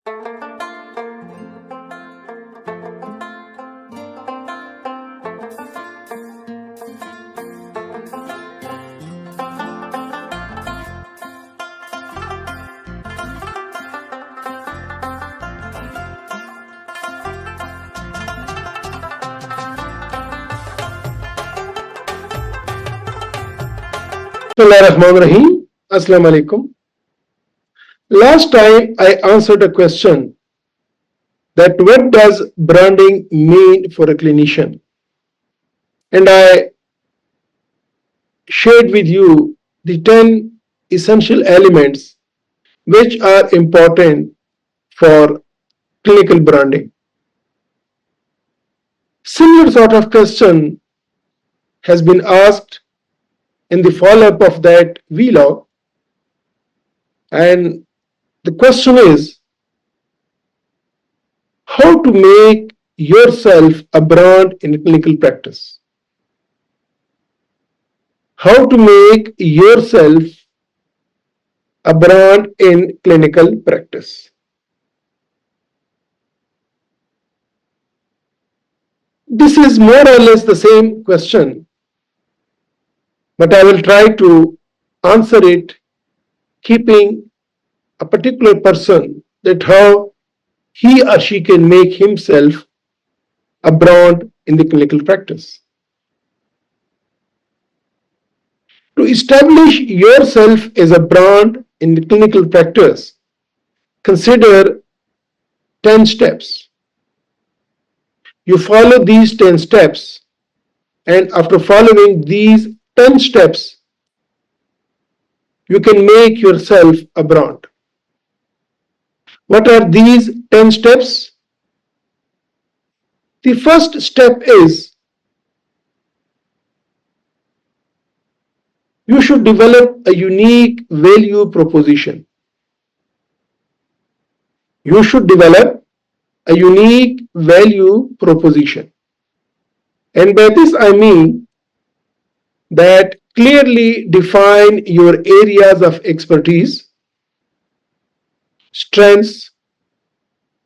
Bismillahirrahmanirrahim. Assalamu alaikum. Last time I answered a question that what does branding mean for a clinician? And I shared with you the 10 essential elements which are important for clinical branding. Similar sort of question has been asked in the follow-up of that vlog, and the question is how to make yourself a brand in clinical practice. How to make yourself a brand in clinical practice. This is more or less the same question, but I will try to answer it keeping a particular person, that how he or she can make himself a brand in the clinical practice. To establish yourself as a brand in the clinical practice, consider 10 steps. You follow these 10 steps, and after following these 10 steps, you can make yourself a brand. What are these 10 steps? The first step is you should develop a unique value proposition. You should develop a unique value proposition. And by this I mean that clearly define your areas of expertise, strengths,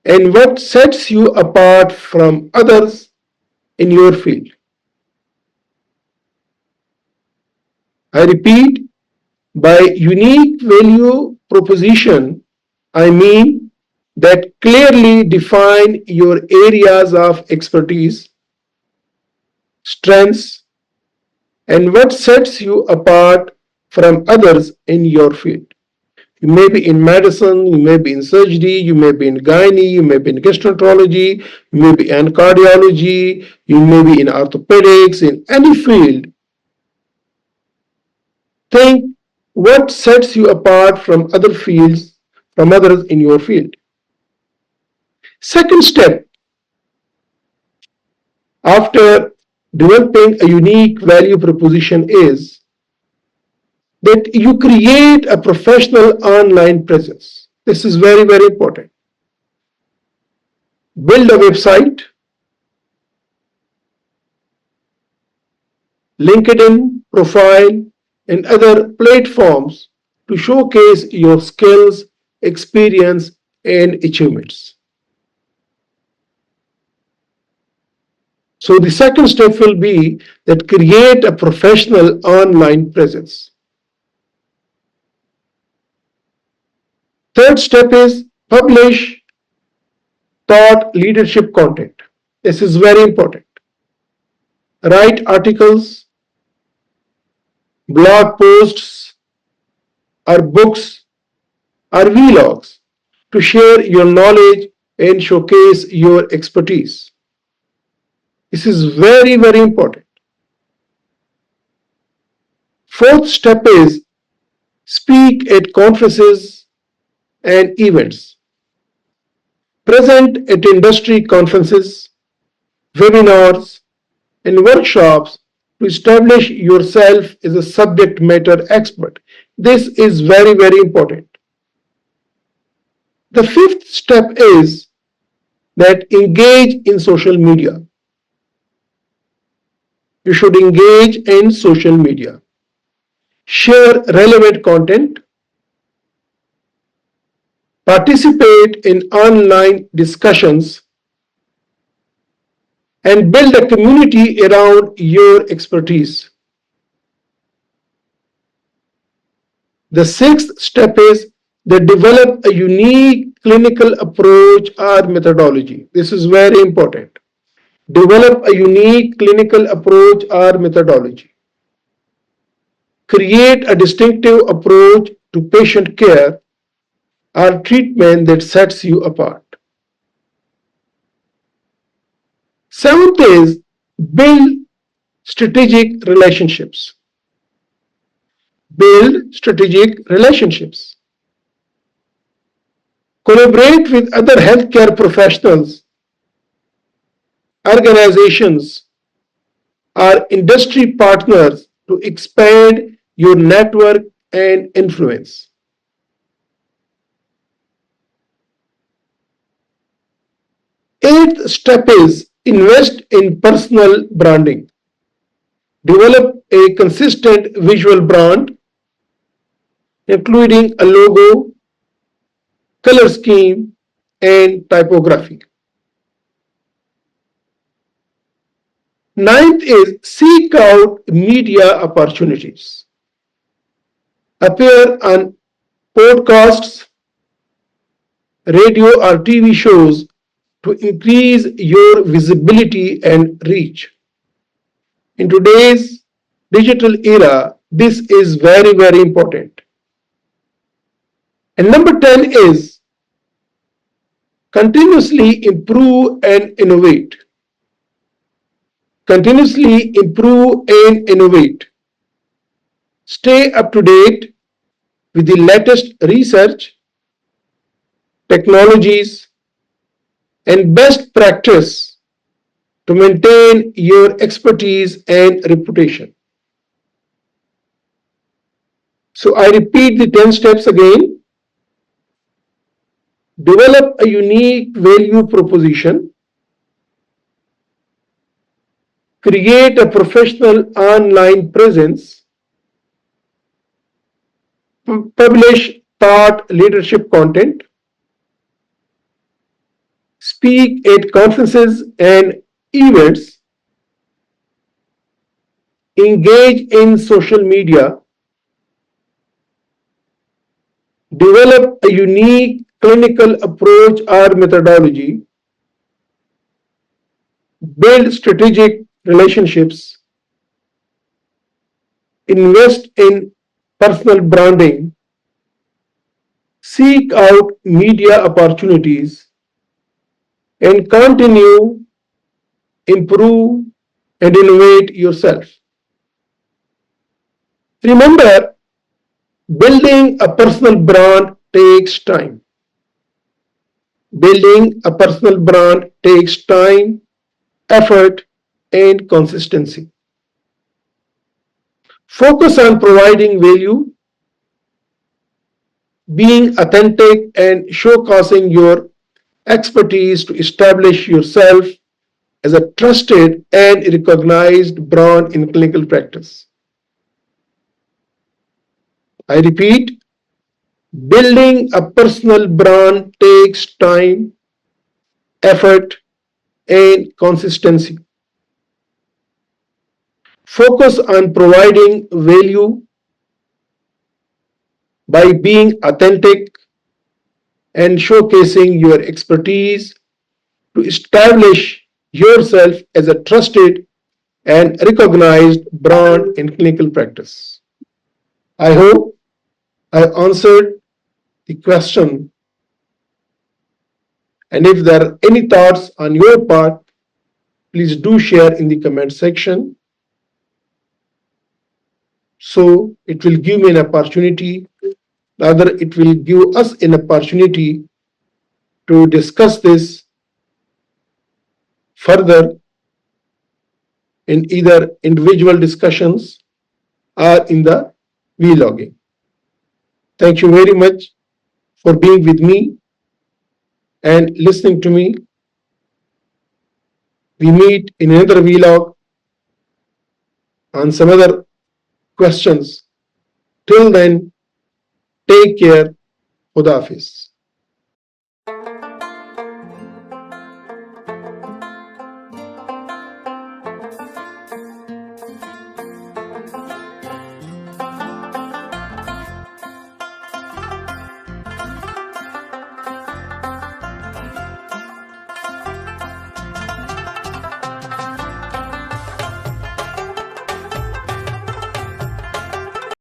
and what sets you apart from others in your field. I repeat, by unique value proposition, I mean that clearly define your areas of expertise, strengths, and what sets you apart from others in your field. You may be in medicine, you may be in surgery, you may be in gynae, you may be in gastroenterology, you may be in cardiology, you may be in orthopedics, in any field. Think what sets you apart from other fields, from others in your field. Second step, after developing a unique value proposition, is that you create a professional online presence. This is very, very important. Build a website, LinkedIn profile, and other platforms to showcase your skills, experience, and achievements. So the second step will be that create a professional online presence. Third step is publish thought leadership content. This is very important. Write articles, blog posts, or books, or vlogs to share your knowledge and showcase your expertise. This is very, very important. Fourth step is speak at conferences and events. Present at industry conferences, webinars, and workshops to establish yourself as a subject matter expert. This is very, very important. The fifth step is that engage in social media. You should engage in social media. Share relevant content. participate in online discussions, and build a community around your expertise. The sixth step is they develop a unique clinical approach or methodology. This is very important. Develop a unique clinical approach or methodology. Create a distinctive approach to patient care or treatment that sets you apart. Seventh is build strategic relationships. Build strategic relationships. Collaborate with other healthcare professionals, organizations, or industry partners to expand your network and influence. Eighth step is invest in personal branding. Develop a consistent visual brand, including a logo, color scheme, and typography. Ninth is seek out media opportunities. Appear on podcasts, radio, or TV shows to increase your visibility and reach. In today's digital era, this is very, very important. And number 10 is continuously improve and innovate. Continuously improve and innovate. Stay up to date with the latest research, technologies, and best practice to maintain your expertise and reputation. So I repeat the 10 steps again. Develop a unique value proposition. Create a professional online presence. Publish thought leadership content. Speak at conferences and events. Engage in social media. Develop a unique clinical approach or methodology. Build strategic relationships. Invest in personal branding. Seek out media opportunities. And continue, improve, and innovate yourself. Remember, building a personal brand takes time. Building a personal brand takes time, effort, and consistency. Focus on providing value, being authentic, and showcasing your expertise to establish yourself as a trusted and recognized brand in clinical practice. I repeat, building a personal brand takes time, effort, and consistency. Focus on providing value by being authentic and showcasing your expertise to establish yourself as a trusted and recognized brand in clinical practice. I hope I answered the question, and if there are any thoughts on your part, please do share in the comment section. So it will give me an opportunity, rather it will give us an opportunity to discuss this further in either individual discussions or in the vlogging. Thank you very much for being with me and listening to me. We meet in another vlog on some other questions. Till then, take care. Khuda Hafiz.